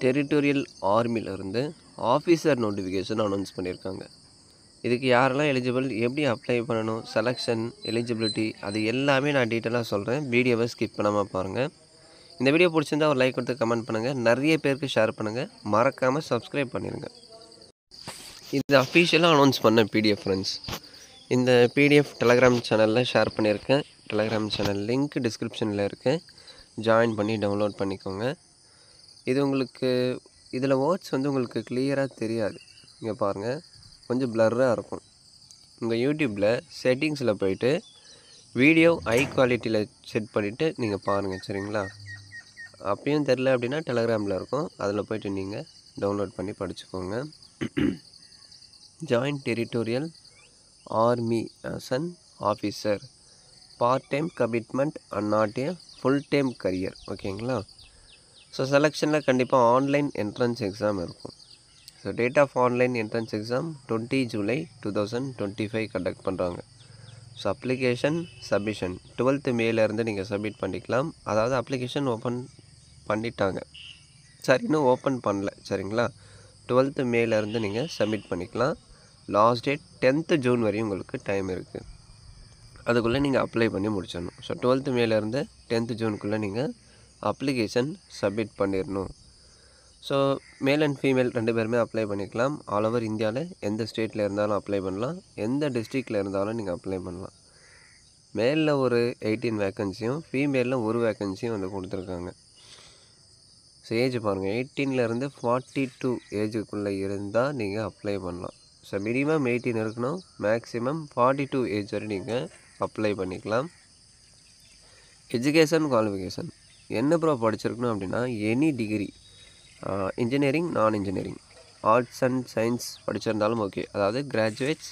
Territorial ஆர்மியிலேருந்து officer notification announce பண்ணியிருக்காங்க. இதுக்கு யாரெல்லாம் எலிஜிபிள், எப்படி அப்ளை பண்ணணும், செலெக்ஷன், எலிஜிபிலிட்டி அது எல்லாமே நான் டீட்டெயிலாக சொல்கிறேன். வீடியோவை ஸ்கிப் பண்ணாமல் பாருங்கள். இந்த வீடியோ பிடிச்சிருந்தா ஒரு லைக் கொடுத்து கமெண்ட் பண்ணுங்கள். நிறைய பேருக்கு ஷேர் பண்ணுங்கள். மறக்காமல் சப்ஸ்கிரைப் பண்ணிடுங்க. இது அஃபீஷியலாக அனௌன்ஸ் பண்ண பிடிஎஃப் ஃப்ரெண்ட்ஸ். இந்த பிடிஎஃப் டெலகிராம் சேனலில் ஷேர் பண்ணியிருக்கேன். டெலகிராம் சேனல் லிங்க் டிஸ்கிரிப்ஷனில் இருக்குது. ஜாயின் பண்ணி டவுன்லோட் பண்ணிக்கோங்க. இது உங்களுக்கு இதில் வேர்ட்ஸ் உங்களுக்கு கிளியராக தெரியாது. இங்கே பாருங்கள், கொஞ்சம் பிளர்ராக இருக்கும். உங்கள் யூடியூப்பில் செட்டிங்ஸில் போயிட்டு வீடியோ ஹை குவாலிட்டியில் செட் பண்ணிவிட்டு நீங்கள் பாருங்கள், சரிங்களா? அப்பயும் தெரில அப்படின்னா டெலகிராமில் இருக்கும், அதில் போய்ட்டு நீங்கள் டவுன்லோட் பண்ணி படிச்சுக்கோங்க. Join territorial army as an officer, part time commitment and not a full time career. ஓகேங்களா? ஸோ செலெக்ஷனில் கண்டிப்பாக ஆன்லைன் என்ட்ரன்ஸ் எக்ஸாம் இருக்கும். So date of online entrance exam 20 July 2025 conduct பண்ணுறாங்க. ஸோ அப்ளிகேஷன் சப்மிஷன் 12th மேலேருந்து நீங்கள் submit பண்ணிக்கலாம். அதாவது application open பண்ணிட்டாங்க, சரி இன்னும் ஓப்பன் பண்ணல, சரிங்களா? 12th மேலேருந்து நீங்கள் சப்மிட் பண்ணிக்கலாம். லாஸ்ட் டேட் 10th ஜூன் வரையும் உங்களுக்கு டைம் இருக்குது. அதுக்குள்ளே நீங்கள் அப்ளை பண்ணி முடிச்சிடணும். ஸோ 12th மேலேருந்து 10th ஜூனுக்குள்ளே நீங்கள் அப்ளிகேஷன் சப்மிட் பண்ணிடணும். ஸோ மேல் அண்ட் ஃபீமேல் 2 பேருமே அப்ளை பண்ணிக்கலாம். ஆல் ஓவர் இந்தியாவில் எந்த ஸ்டேட்டில் இருந்தாலும் அப்ளை பண்ணலாம், எந்த டிஸ்ட்ரிக்டில் இருந்தாலும் நீங்கள் அப்ளை பண்ணலாம். மேலில் ஒரு 18 வேக்கன்சியும் ஃபீமேலில் ஒரு வேக்கன்சியும் கொடுத்துருக்காங்க. ஸோ ஏஜ் பாருங்கள், 18லேருந்து 42 ஏஜுக்குள்ளே இருந்தால் நீங்கள் அப்ளை பண்ணலாம். ஸோ மினிமம் 18 இருக்கணும், மேக்ஸிமம் 42 ஏஜ் வரை நீங்கள் அப்ளை பண்ணிக்கலாம். எஜுகேஷன் குவாலிஃபிகேஷன் என்ன ப்ரோ படிச்சிருக்கணும் அப்படின்னா, எனி டிகிரி, இன்ஜினியரிங், நான் இன்ஜினியரிங், ஆர்ட்ஸ் அண்ட் சயின்ஸ் படிச்சிருந்தாலும் ஓகே. அதாவது கிராஜுவேட்ஸ்,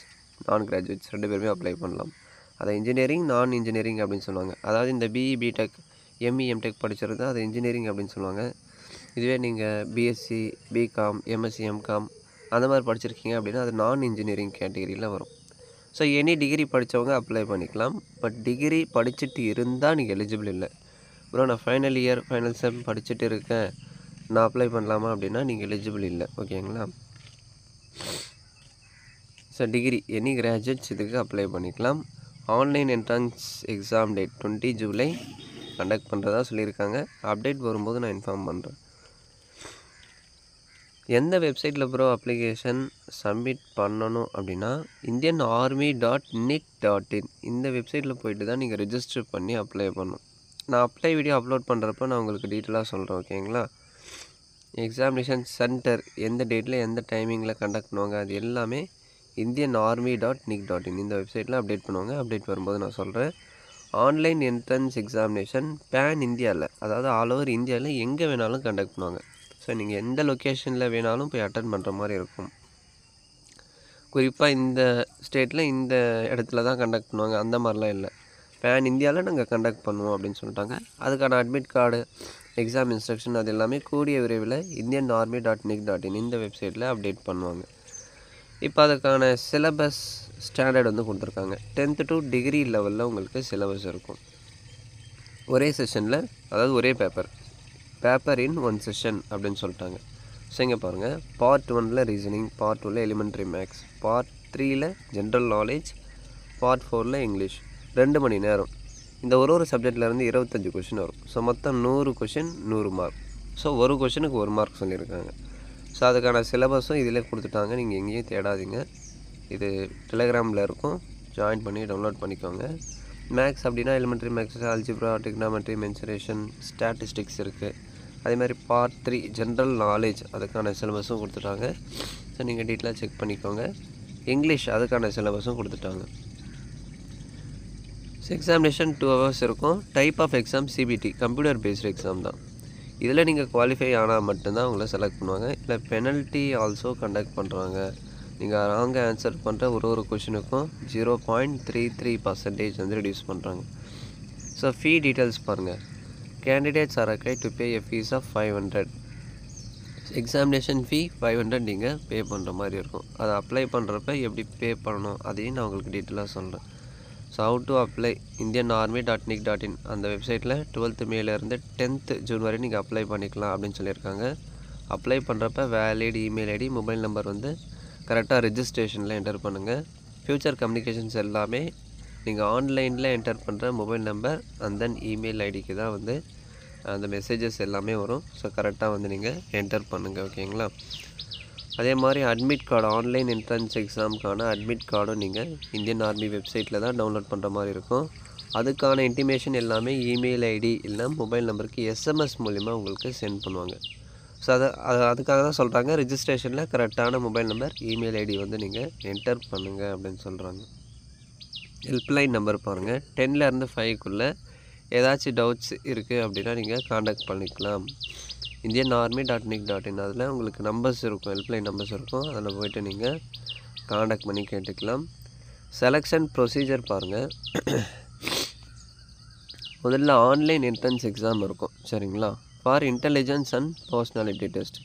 நான் கிராஜுவேட்ஸ் 2 பேருமே அப்ளை பண்ணலாம். அதை இன்ஜினியரிங், நான் இன்ஜினியரிங் அப்படின்னு சொல்லுவாங்க. அதாவது இந்த பிஇ, பிடெக், எம்இ, எம்டெக் படிச்சிருந்தா அது இன்ஜினியரிங் அப்படின்னு சொல்லுவாங்க. இதுவே நீங்கள் பிஎஸ்சி, பிகாம், எம்எஸ்சி, எம்காம் அந்த மாதிரி படிச்சிருக்கீங்க அப்படின்னா அது நான் இன்ஜினியரிங் கேட்டகரியில் வரும். ஸோ எனி டிகிரி படித்தவங்க அப்ளை பண்ணிக்கலாம். பட் டிகிரி படிச்சுட்டு இருந்தால் நீங்கள் எலிஜிபிள் இல்லை. ப்ரோ நான் ஃபைனல் இயர், ஃபைனல் செம் படிச்சுட்டு இருக்கேன், நான் அப்ளை பண்ணலாமா அப்படின்னா நீங்கள் எலிஜிபிள் இல்லை. ஓகேங்களா? ஸோ டிகிரி எனி கிராஜுவேட்ஸ் இதுக்கு அப்ளை பண்ணிக்கலாம். Online entrance exam date 20 July conduct பண்ணுறதா சொல்லியிருக்காங்க. அப்டேட் வரும்போது நான் இன்ஃபார்ம் பண்ணுறேன். எந்த வெப்சைட்டில் ப்ரோ அப்ளிகேஷன் சப்மிட் பண்ணணும் அப்படின்னா indianarmy.nic.in இந்த வெப்சைட்டில் போய்ட்டு தான் நீங்கள் ரெஜிஸ்டர் பண்ணி அப்ளை பண்ணணும். நான் அப்ளை வீடியோ அப்லோட் பண்ணுறப்ப நான் உங்களுக்கு டீட்டெயிலாக சொல்கிறேன். ஓகேங்களா? எக்ஸாமினேஷன் சென்டர் எந்த டேட்டில் எந்த டைமிங்கில் கண்டக்ட் பண்ணுவாங்க அது எல்லாமே indianarmy.nic.in இந்த வெப்சைட்டில் அப்டேட் பண்ணுவாங்க. அப்டேட் வரும்போது நான் சொல்கிறேன். ஆன்லைன் என்ட்ரன்ஸ் எக்ஸாமினேஷன் பேன் இந்தியாவில், அதாவது ஆல் ஓவர் இந்தியாவில் எங்கே வேணாலும் கண்டக்ட் பண்ணுவாங்க. ஸோ நீங்கள் எந்த லொக்கேஷனில் வேணாலும் போய் அட்டன் பண்ணுற மாதிரி இருக்கும். குறிப்பாக இந்த ஸ்டேட்டில் இந்த இடத்துல தான் கண்டக்ட் பண்ணுவாங்க அந்த மாதிரிலாம் இல்லை. பேன் இந்தியாவில் நாங்கள் கண்டக்ட் பண்ணுவோம் அப்படின்னு சொல்லிட்டாங்க. அதுக்கான அட்மிட் கார்டு, எக்ஸாம் இன்ஸ்ட்ரக்ஷன் அது எல்லாமே கூடிய விரைவில் indianarmy.nic.in இந்த வெப்சைட்டில் அப்டேட் பண்ணுவாங்க. இப்போ அதுக்கான சிலபஸ் ஸ்டாண்டர்ட் கொடுத்துருக்காங்க. 10th to டிகிரி லெவலில் உங்களுக்கு சிலபஸ் இருக்கும். ஒரே செஷனில், அதாவது ஒரே பேப்பர் இன் 1 செஷன் அப்படின்னு சொல்லிட்டாங்க. ஸோ இங்கே பாருங்கள், பார்ட் 1ல் ரீசனிங், பார்ட் 2ல் எலிமெண்ட்ரி மேக்ஸ், பார்ட் 3ல் ஜென்ரல் நாலேஜ், பார்ட் 4ல் இங்கிலீஷ். 2 மணி நேரம். இந்த ஒரு சப்ஜெக்ட்லேருந்து 25 கொஷின் வரும். ஸோ மொத்தம் 100 கொஷின் 100 மார்க். ஸோ ஒரு கொஷினுக்கு 1 மார்க் சொல்லியிருக்காங்க. ஸோ அதுக்கான சிலபஸும் இதிலே கொடுத்துட்டாங்க. நீங்கள் எங்கேயும் தேடாதீங்க, இது டெலகிராமில் இருக்கும். ஜாயின் பண்ணி டவுன்லோட் பண்ணிக்கோங்க. மேக்ஸ் அப்படின்னா elementary maths, algebra, trigonometry, mensuration, statistics இருக்குது. அதே மாதிரி பார்ட் 3 ஜென்ரல் நாலேஜ் அதுக்கான சிலபஸும் கொடுத்துட்டாங்க. ஸோ நீங்கள் டீட்டெயிலாக செக் பண்ணிக்கோங்க. இங்கிலீஷ் அதுக்கான சிலபஸும் கொடுத்துட்டாங்க. ஸோ எக்ஸாமினேஷன் 2 hours இருக்கும். Type of exam CBT, computer based exam தான். இதில் நீங்கள் குவாலிஃபை ஆனால் மட்டும்தான் உங்களை செலக்ட் பண்ணுவாங்க. இல்லை பெனல்ட்டி ஆல்சோ கண்டக்ட் பண்ணுறாங்க. நீங்கள் ராங்க ஆன்சர் பண்ணுற ஒரு கொஷினுக்கும் 0.33% ரெடியூஸ் பண்ணுறாங்க. ஸோ ஃபீ டீட்டெயில்ஸ் பாருங்கள். Candidates are required to pay a fees of 500. Examination fee 500 நீங்கள் பே பண்ணுற மாதிரி இருக்கும். அதை அப்ளை பண்ணுறப்ப எப்படி பே பண்ணணும் அதையும் நான் உங்களுக்கு டீட்டெயிலாக சொல்கிறேன். So how to apply indianarmy.nic.in அந்த வெப்சைட்டில் 12th மேலேருந்து 10th ஜூன் வரை நீங்கள் அப்ளை பண்ணிக்கலாம் அப்படின்னு சொல்லியிருக்காங்க. அப்ளை பண்ணுறப்ப valid email ID mobile number வந்து கரெக்டாக ரெஜிஸ்ட்ரேஷனில் என்டர் பண்ணுங்கள். ஃப்யூச்சர் கம்யூனிகேஷன்ஸ் எல்லாமே நீங்கள் ஆன்லைனில் என்டர் பண்ணுற mobile number and then email ஐடிக்கு தான் வந்து அந்த மெசேஜஸ் எல்லாமே வரும். ஸோ கரெக்டாக வந்து நீங்கள் என்டர் பண்ணுங்கள். ஓகேங்களா? அதே மாதிரி அட்மிட் கார்டு, ஆன்லைன் என்ட்ரன்ஸ் எக்ஸாமுக்கான அட்மிட் கார்டும் நீங்கள் இந்தியன் ஆர்மி வெப்சைட்டில் தான் டவுன்லோட் பண்ணுற மாதிரி இருக்கும். அதுக்கான இன்டிமேஷன் எல்லாமே இமெயில் ஐடி இல்லை மொபைல் நம்பருக்கு எஸ்எம்எஸ் மூலிமா உங்களுக்கு சென்ட் பண்ணுவாங்க. ஸோ அதுக்காக தான் சொல்கிறாங்க ரிஜிஸ்ட்ரேஷனில் கரெக்டான மொபைல் நம்பர் இமெயில் ஐடி வந்து நீங்கள் என்டர் பண்ணுங்கள் அப்படின்னு சொல்கிறாங்க. ஹெல்ப்லைன் நம்பர் பாருங்கள், 10லேருந்து 5க்குள்ளே ஏதாச்சும் டவுட்ஸ் இருக்குது அப்படின்னா நீங்கள் காண்டாக்ட் பண்ணிக்கலாம். indianarmy.nic.in அதில் உங்களுக்கு நம்பர்ஸ் இருக்கும், ஹெல்ப்லைன் நம்பர்ஸ் இருக்கும். அதில் போய்ட்டு நீங்கள் காண்டாக்ட் பண்ணி கேட்டுக்கலாம். செலெக்ஷன் ப்ரொசீஜர் பாருங்கள். முதல்ல ஆன்லைன் என்ட்ரன்ஸ் எக்ஸாம் இருக்கும், சரிங்களா? For intelligence and personality test.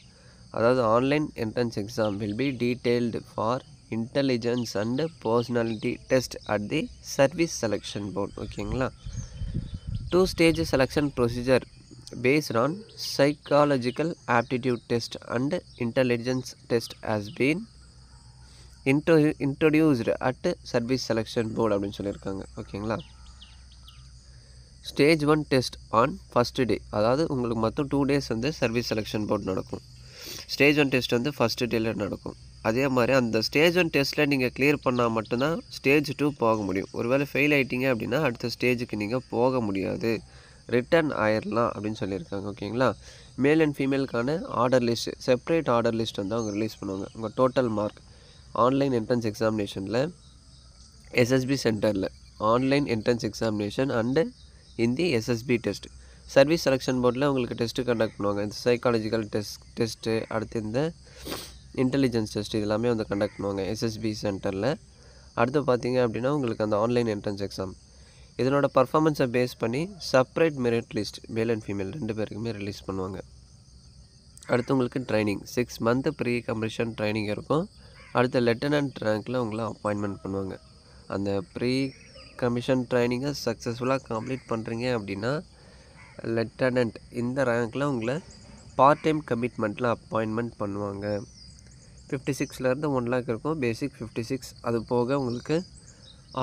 அதாவது online entrance exam will be detailed for intelligence and personality test at the service selection board. ஓகேங்களா? 2 stage selection procedure based on psychological aptitude test and intelligence test has been introduced at service selection board அப்படின்னு சொல்லியிருக்காங்க. ஓகேங்களா? Stage 1 test on first day, அதாவது உங்களுக்கு மொத்தம் 2 days வந்து service selection board நடக்கும். Stage 1 test வந்து ஃபஸ்ட்டு டேயில் நடக்கும். அதே மாதிரி அந்த ஸ்டேஜ் 1 டெஸ்ட்டில் நீங்கள் கிளியர் பண்ணால் மட்டும்தான் ஸ்டேஜ் 2 போக முடியும். ஒருவேளை ஃபெயில் ஆகிட்டீங்க அப்படின்னா அடுத்த ஸ்டேஜுக்கு நீங்கள் போக முடியாது, ரிட்டர்ன் ஆயிடலாம் அப்படின்னு சொல்லியிருக்காங்க. ஓகேங்களா? மேல் அண்ட் ஃபீமேலுக்கான order list, separate order list வந்து அவங்க ரிலீஸ் பண்ணுவாங்க. உங்கள் டோட்டல் மார்க் ஆன்லைன் என்ட்ரன்ஸ் எக்ஸாமினேஷனில் எஸ்எஸ்பி சென்டரில் ஆன்லைன் என்ட்ரன்ஸ் எக்ஸாமினேஷன் அண்டு இந்த எஸ்எஸ்பி டெஸ்ட் சர்வீஸ் செலெக்ஷன் போர்டில் உங்களுக்கு டெஸ்ட்டு கண்டக்ட் பண்ணுவாங்க. இந்த சைக்காலஜிக்கல் டெஸ்ட்டு, அடுத்து இந்த இன்டெலிஜென்ஸ் டெஸ்ட் இதெல்லாமே வந்து கண்டக்ட் பண்ணுவாங்க எஸ்எஸ்பி சென்டரில். அடுத்து பார்த்தீங்க அப்படின்னா உங்களுக்கு அந்த ஆன்லைன் என்ட்ரன்ஸ் எக்ஸாம் இதனோட பர்ஃபார்மன்ஸை பேஸ் பண்ணி separate merit list male and female 2 பேருக்குமே ரிலீஸ் பண்ணுவாங்க. அடுத்து உங்களுக்கு training 6 month pre commission training இருக்கும். அடுத்து லெஃப்டினன்ட் ரேங்க்கில் உங்களை அப்பாயின்மெண்ட் பண்ணுவாங்க. அந்த ப்ரீ கமிஷன் ட்ரைனிங்கை சக்ஸஸ்ஃபுல்லாக கம்ப்ளீட் பண்ணுறீங்க அப்படின்னா லெஃப்டினன்ட் இந்த ரேங்க்கில் உங்களை பார்ட் டைம் கமிட்மெண்ட்டில் அப்பாயின்மெண்ட் பண்ணுவாங்க. 56லேருந்து 1 lakh இருக்கும், பேசிக் 56. அது போக உங்களுக்கு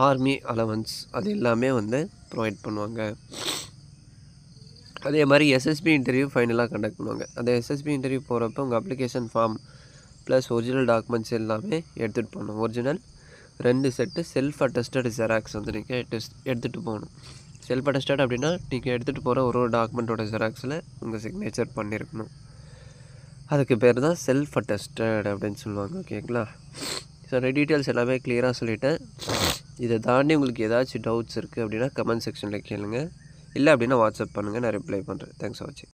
ஆர்மி அலவன்ஸ் அது எல்லாமே வந்து ப்ரொவைட் பண்ணுவாங்க. அதே மாதிரி எஸ்எஸ்பி இன்டர்வியூ ஃபைனலாக கண்டக்ட் பண்ணுவாங்க. அந்த எஸ்எஸ்பி இன்டர்வியூ போகிறப்ப உங்கள் application form plus original documents எல்லாமே எடுத்துகிட்டு போகணும். Original 2 set self attested xerox வந்து நீங்கள் எடுத்துகிட்டு போகணும். செல்ஃப் அட்டஸ்டட் அப்படின்னா நீங்கள் எடுத்துகிட்டு போகிற ஒரு டாக்குமெண்ட்டோட ஜெராக்ஸில் உங்கள் சிக்னேச்சர் பண்ணியிருக்கணும். அதுக்கு பேர் தான் செல்ஃப் அட்டஸ்டட் அப்படின்னு சொல்லுவாங்க. ஓகேங்களா? ஸோ டீட்டெயில்ஸ் எல்லாமே கிளியராக சொல்லிவிட்டேன். இதை தாண்டி உங்களுக்கு ஏதாச்சும் டவுட்ஸ் இருக்குது அப்படின்னா கமெண்ட் செக்ஷனில் கேளுங்க, இல்லை அப்படின்னா வாட்ஸ்அப் பண்ணுங்கள், நான் ரிப்ளை பண்ணுறேன். தேங்க்ஸ் ஃபார் வாட்சிங்.